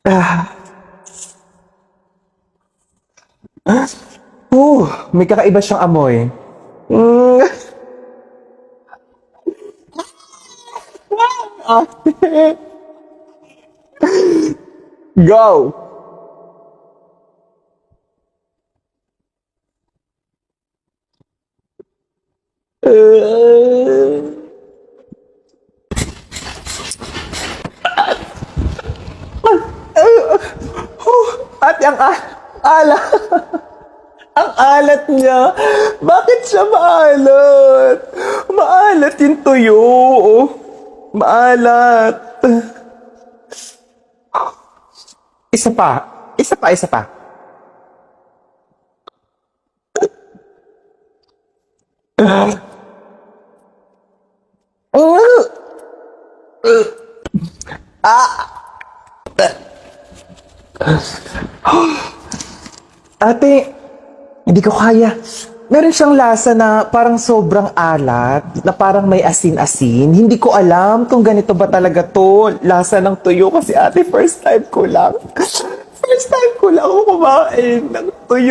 Ah, may kakaiba siyang amoy. Mm, ate, go! Uh, ate, alat. Ang alat niya. Bakit siya maalat? Maalat yung tuyo. Maalat. Isa pa. Isa pa, isa pa. Ate, hindi ko kaya. Meron siyang lasa na parang sobrang alat, na parang may asin-asin. Hindi ko alam kung ganito ba talaga to, lasa ng tuyo. Kasi ate, first time ko lang. First time ko lang ako kumain ng tuyo.